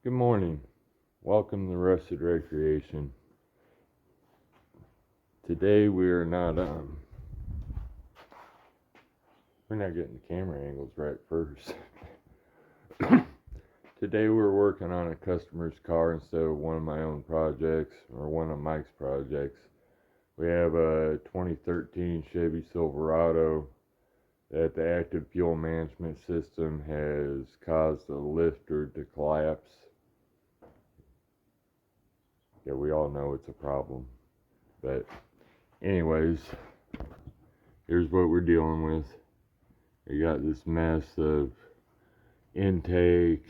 Good morning. Welcome to Rusted Recreation. Today we're not getting the camera angles right first. Today we're working on a customer's car instead of one of my own projects or one of Mike's projects. We have a 2013 Chevy Silverado that the active fuel management system has caused the lifter to collapse. Yeah, we all know it's a problem. But anyways, here's what we're dealing with. We got this mess of intake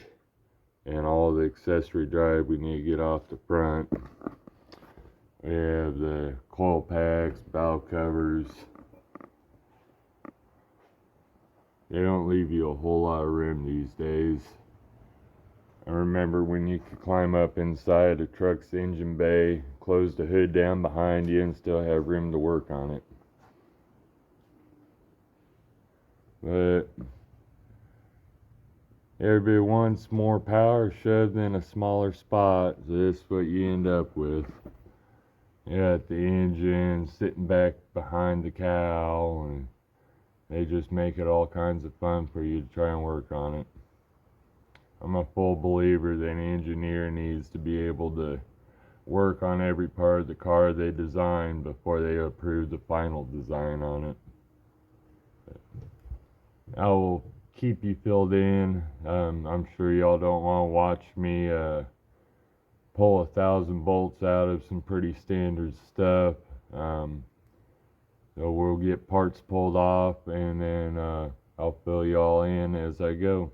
and all the accessory drive we need to get off the front. We have the coil packs, valve covers. They don't leave you a whole lot of room these days. I remember when you could climb up inside a truck's engine bay, close the hood down behind you, and still have room to work on it. But everybody wants more power shoved in a smaller spot, so this is what you end up with. You got the engine sitting back behind the cowl, and they just make it all kinds of fun for you to try and work on it. I'm a full believer that an engineer needs to be able to work on every part of the car they design before they approve the final design on it. I will keep you filled in. I'm sure y'all don't want to watch me pull 1,000 bolts out of some pretty standard stuff. So we'll get parts pulled off, and then I'll fill y'all in as I go.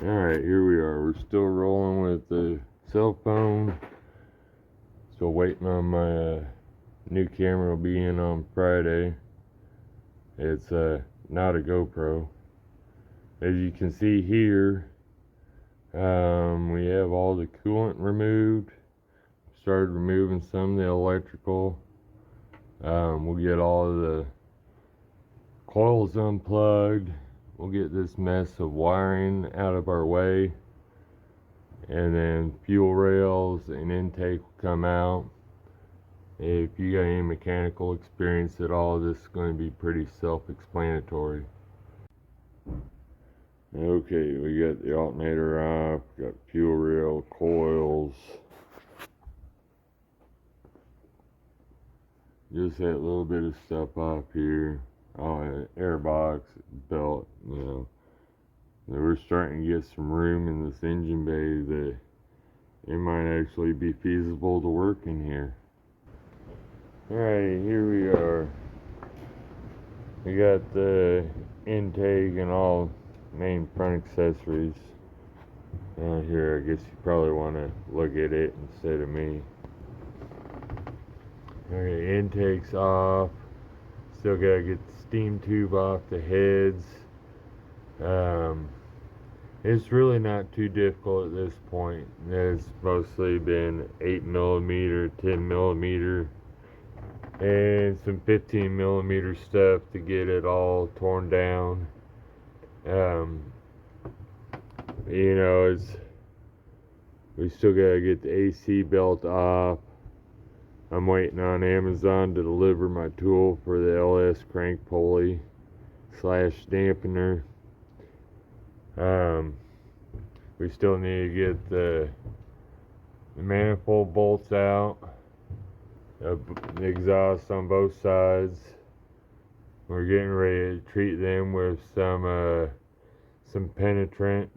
Alright, here we are. We're still rolling with the cell phone. Still waiting on my new camera. Will be in on Friday. It's not a GoPro. As you can see here, we have all the coolant removed. Started removing some of the electrical. We'll get all of the coils unplugged. We'll get this mess of wiring out of our way, and then fuel rails and intake will come out. If you got any mechanical experience at all, this is going to be pretty self-explanatory. Okay, we got the alternator off, got fuel rail, coils. Just that little bit of stuff off here. Oh, airbox, belt, We're starting to get some room in this engine bay that it might actually be feasible to work in here. Alright, here we are. We got the intake and all main front accessories. Here, I guess you probably want to look at it instead of me. Alright, intake's off. Still gotta get the steam tube off the heads. It's really not too difficult at this point. It's mostly been 8mm, 10mm, and some 15mm stuff to get it all torn down. We still gotta get the AC belt off. I'm waiting on Amazon to deliver my tool for the LS crank pulley / dampener. We still need to get the manifold bolts out, the exhaust on both sides. We're getting ready to treat them with some penetrant.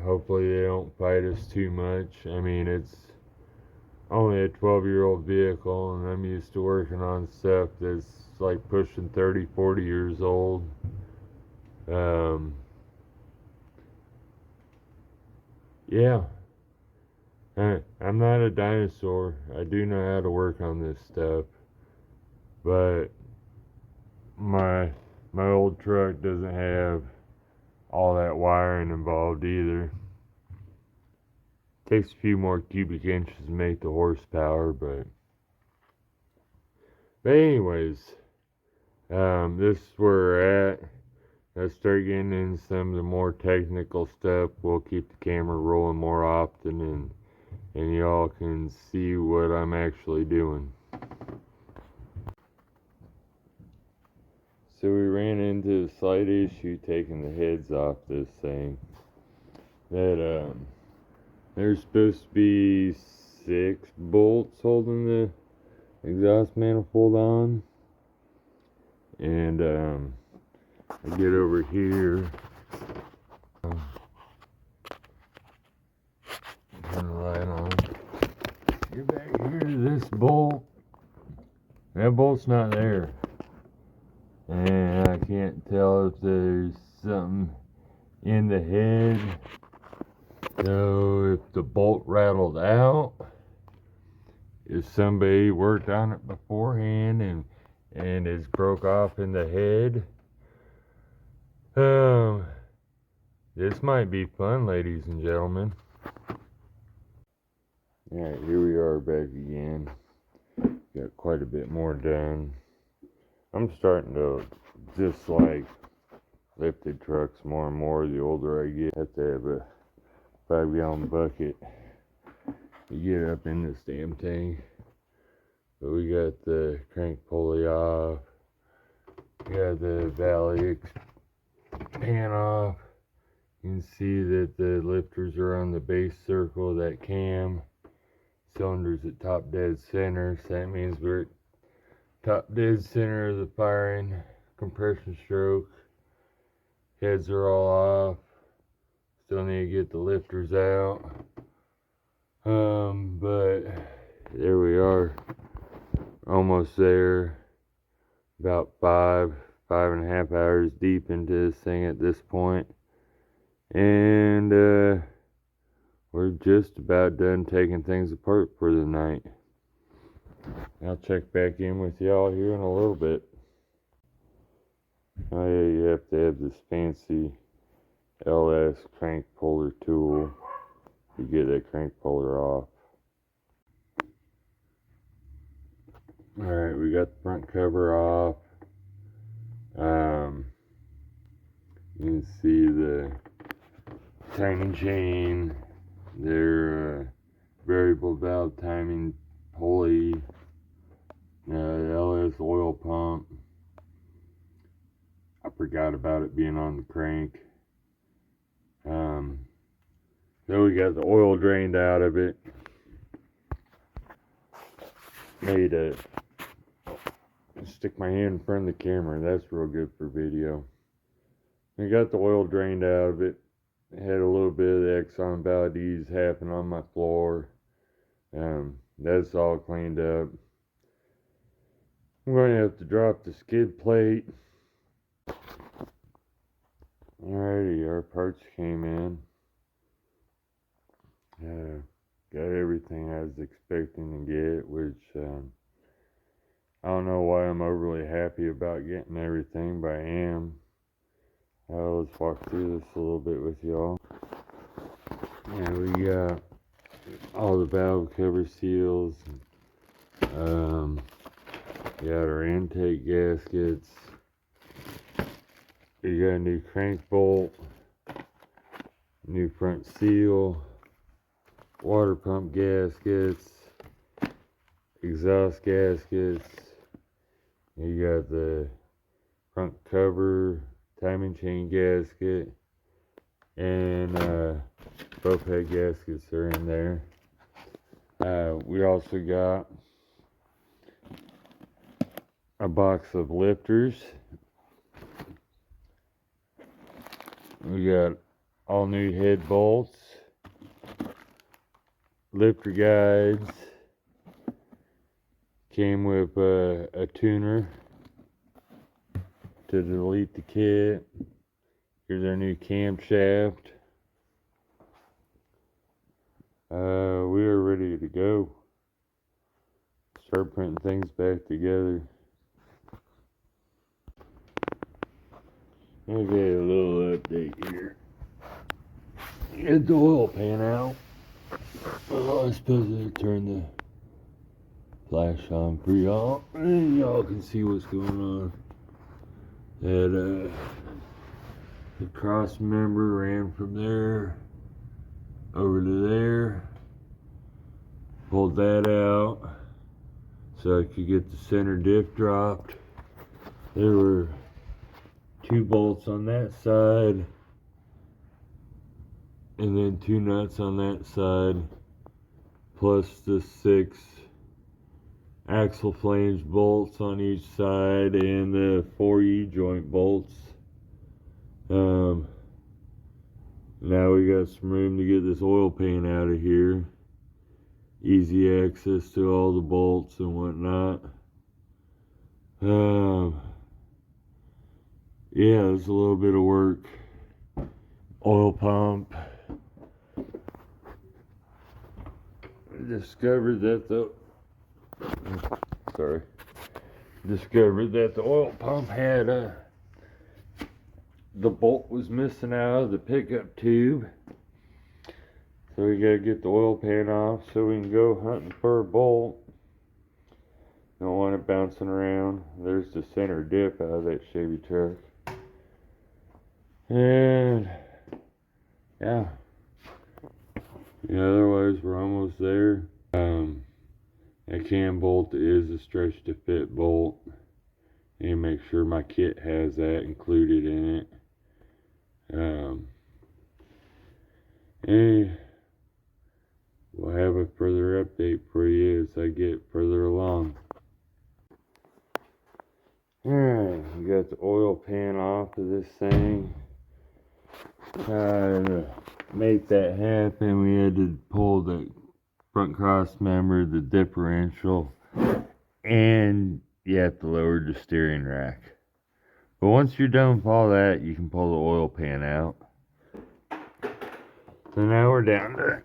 Hopefully they don't fight us too much. I mean, it's only a 12-year-old vehicle, and I'm used to working on stuff that's like pushing 30, 40 years old. Yeah. I'm not a dinosaur. I do know how to work on this stuff. But my old truck doesn't have all that wiring involved either. Takes a few more cubic inches to make the horsepower, but anyways, This is where we're at. Let's start getting in some of the more technical stuff. We'll keep the camera rolling more often, and y'all can see what I'm actually doing. So we ran into a slight issue taking the heads off this thing. That there's supposed to be 6 bolts holding the exhaust manifold on, and I get over here, turn the light on, get back here to this bolt. That bolt's not there, and I can't tell if there's something in the head. So if the bolt rattled out, if somebody worked on it beforehand and it's broke off in the head, this might be fun, ladies and gentlemen. Alright, here we are back again. Got quite a bit more done. I'm starting to dislike lifted trucks more and more the older I get. I have to have a 5-gallon bucket to get up in this damn thing. But we got the crank pulley off. We got the valley pan off. You can see that the lifters are on the base circle of that cam. Cylinders at top dead center. So that means we're at top dead center of the firing compression stroke. Heads are all off. Still need to get the lifters out. But there we are. Almost there. About 5.5 hours deep into this thing at this point. And we're just about done taking things apart for the night. I'll check back in with y'all here in a little bit. Oh yeah, you have to have this fancy LS crank puller tool to get that crank puller off. Alright, we got the front cover off. You can see the timing chain, their variable valve timing pulley, the LS oil pump. I forgot about it being on the crank. So we got the oil drained out of it. Made a stick my hand in front of the camera. That's real good for video. I got the oil drained out of it. Had a little bit of the Exxon Valdez happening on my floor. That's all cleaned up. I'm going to have to drop the skid plate. Alrighty, our parts came in. Got everything I was expecting to get, which I don't know why I'm overly happy about getting everything, but I am. Let's walk through this a little bit with y'all. Yeah, we got all the valve cover seals. We got our intake gaskets. We got a new crank bolt, new front seal, water pump gaskets, exhaust gaskets. You got the front cover, timing chain gasket, and both head gaskets are in there. We also got a box of lifters. We got all new head bolts, lifter guides, came with a tuner to delete the kit. Here's our new camshaft. We are ready to go. Start putting things back together. Okay, a little update here. Get the oil pan out. Oh, I'm supposed to turn the flash on for y'all, and y'all can see what's going on. That the cross member ran from there over to there. Pulled that out so I could get the center diff dropped. There were 2 bolts on that side and then 2 nuts on that side, plus the 6 axle flange bolts on each side and the 4 U-joint bolts. Now we got some room to get this oil pan out of here. Easy access to all the bolts and whatnot. Yeah, it's a little bit of work. Oil pump. Discovered that the oil pump had the bolt was missing out of the pickup tube. So we gotta get the oil pan off so we can go hunting for a bolt. Don't want it bouncing around. There's the center dip out of that Chevy truck. And yeah. Otherwise we're almost there. That cam bolt is a stretch to fit bolt. And make sure my kit has that included in it. And we'll have a further update for you as I get further along. Alright, we got the oil pan off of this thing. To make that happen, we had to pull the front cross member, the differential, and you have to lower the steering rack. But once you're done with all that, you can pull the oil pan out. So now we're down to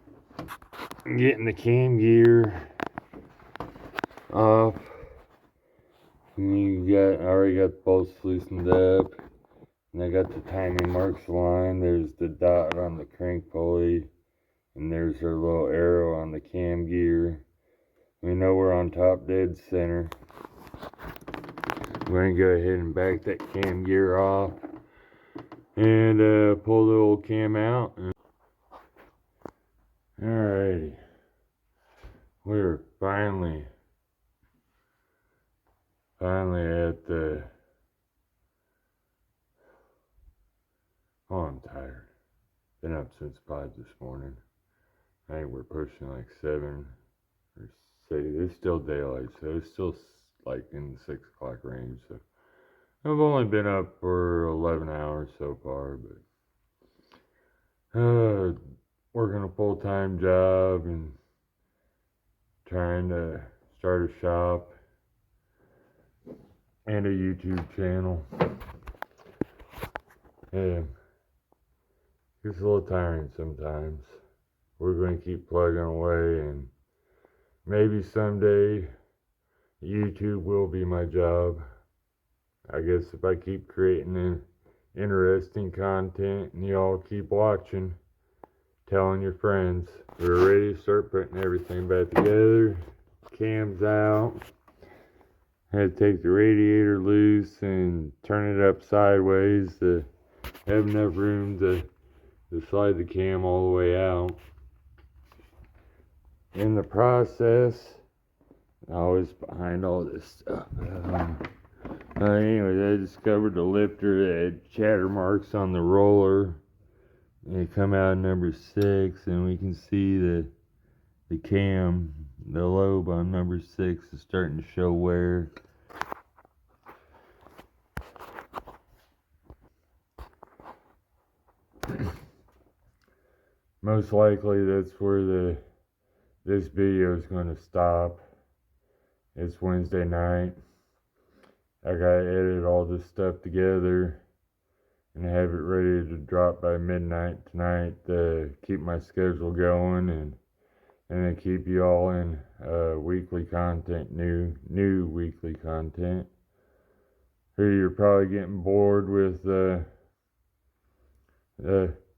getting the cam gear off. I already got the bolts loosened up. And I got the timing marks aligned. There's the dot on the crank pulley. And there's our little arrow on the cam gear. We know we're on top dead center. We're going to go ahead and back that cam gear off. And pull the old cam out. Alrighty. We're finally at the... Oh, I'm tired. Been up since 5 this morning. I think we're pushing like 7 or 6. It's still daylight, so it's still like in the 6 o'clock range. So I've only been up for 11 hours so far, but working a full-time job and trying to start a shop and a YouTube channel. Yeah. It's a little tiring sometimes. We're going to keep plugging away, and maybe someday YouTube will be my job. I guess if I keep creating interesting content and y'all keep watching, telling your friends. We're ready to start putting everything back together. Cam's out. Had to take the radiator loose and turn it up sideways to have enough room to slide the cam all the way out. In the process, I was behind all this stuff. Anyways, I discovered the lifter that had chatter marks on the roller. They come out number 6, and we can see the cam, the lobe on number 6 is starting to show wear. Most likely that's where this video is going to stop. It's Wednesday night. I gotta edit all this stuff together and have it ready to drop by midnight tonight to keep my schedule going and then keep you all in weekly content, new weekly content. Here you're probably getting bored with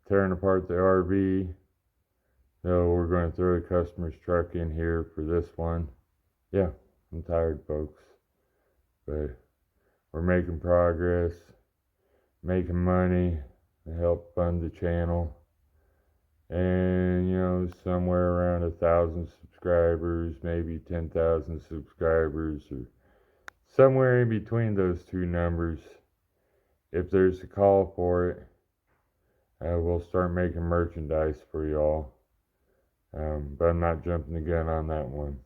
tearing apart the RV. So we're going to throw a customer's truck in here for this one. Yeah, I'm tired, folks, but we're making progress. making money to help fund the channel. And you know, somewhere around 1,000 subscribers, maybe 10,000 subscribers, or somewhere in between those two numbers. If there's a call for it, we'll start making merchandise for y'all. But I'm not jumping the gun on that one.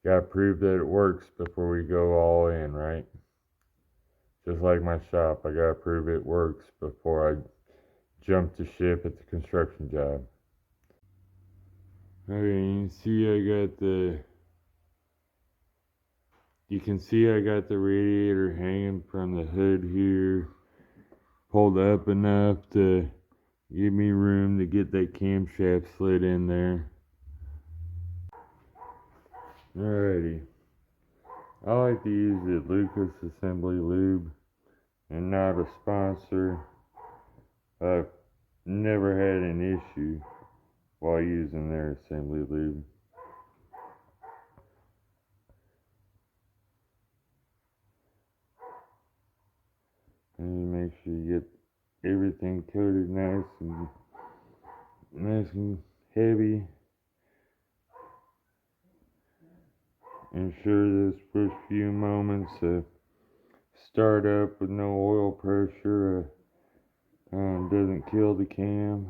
Gotta prove that it works before we go all in, right? Just like my shop, I gotta prove it works before I jump the ship at the construction job. Okay, you can see I got the radiator hanging from the hood here, pulled up enough to give me room to get that camshaft slid in there. Alrighty. I like to use the Lucas Assembly Lube, and not a sponsor. I've never had an issue while using their assembly lube. And you make sure you get everything coated nice and heavy. Ensure those first few moments of start up with no oil pressure doesn't kill the cam.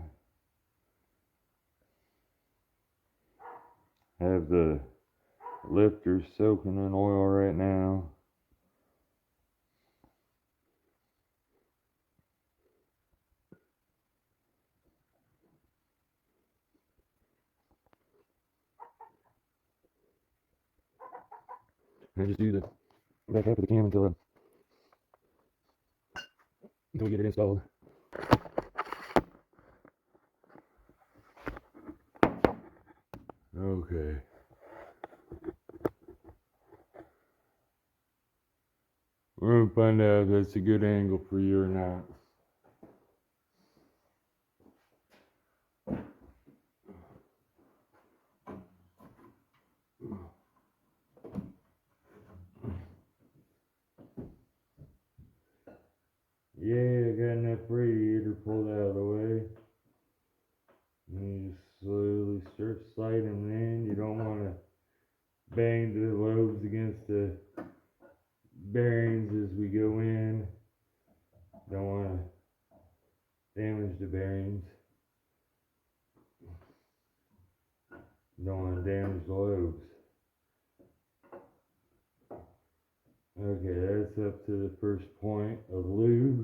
Have the lifter soaking in oil right now. I just do the back half of the cam until we get it installed. Okay. We're gonna find out if that's a good angle for you or not. Yeah, I got enough radiator pulled out of the way. And you just slowly start sliding them in. You don't want to bang the lobes against the bearings as we go in. Don't want to damage the bearings. Don't want to damage the lobes. Okay, that's up to the first point of lube.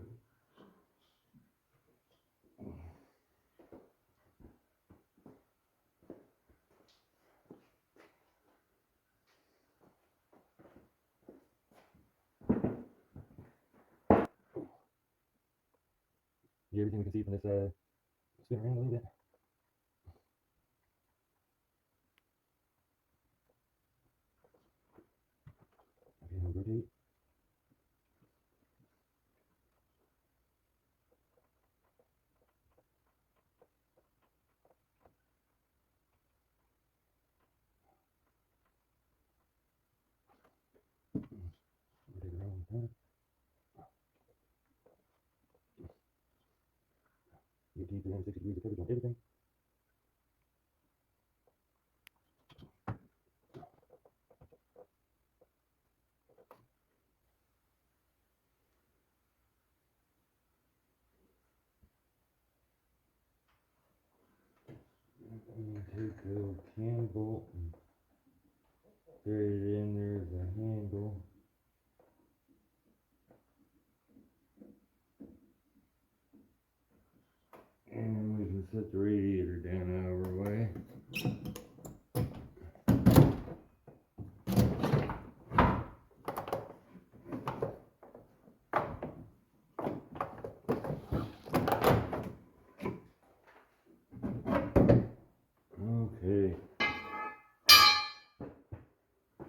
Get everything we can see from this spin around a little bit. Okay, now rotate. Rotate around one time. Get 360 degrees of coverage on everything. And take the little cam bolt and thread it in there as a handle. And we can set the radiator down out of our way. Okay.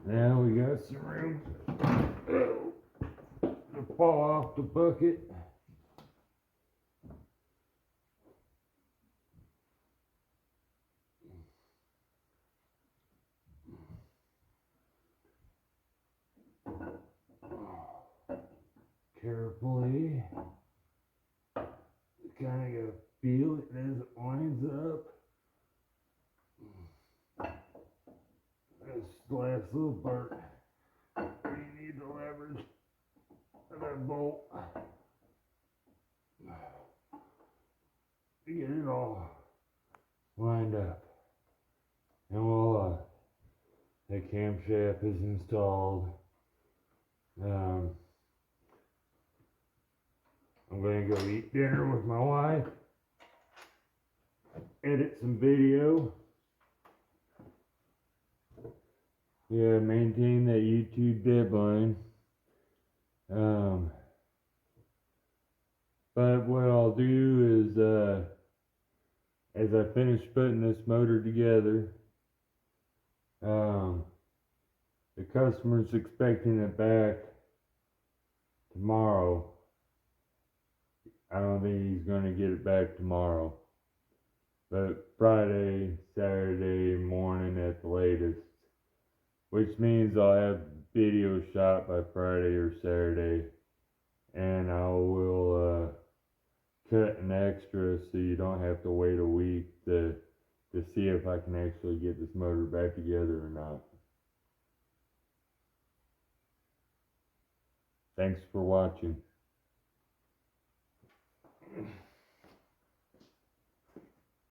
Now we got some room to fall off the bucket. carefully. Kind of feel it as it winds up. This last little part, you need the leverage of that bolt to get it all lined up. And voila, the camshaft is installed. I'm going to go eat dinner with my wife, edit some video. Yeah, maintain that YouTube deadline. But what I'll do is, as I finish putting this motor together, the customer's expecting it back tomorrow. I don't think he's going to get it back tomorrow, but Friday, Saturday morning at the latest, which means I'll have video shot by Friday or Saturday, and I will cut an extra so you don't have to wait a week to see if I can actually get this motor back together or not. Thanks for watching.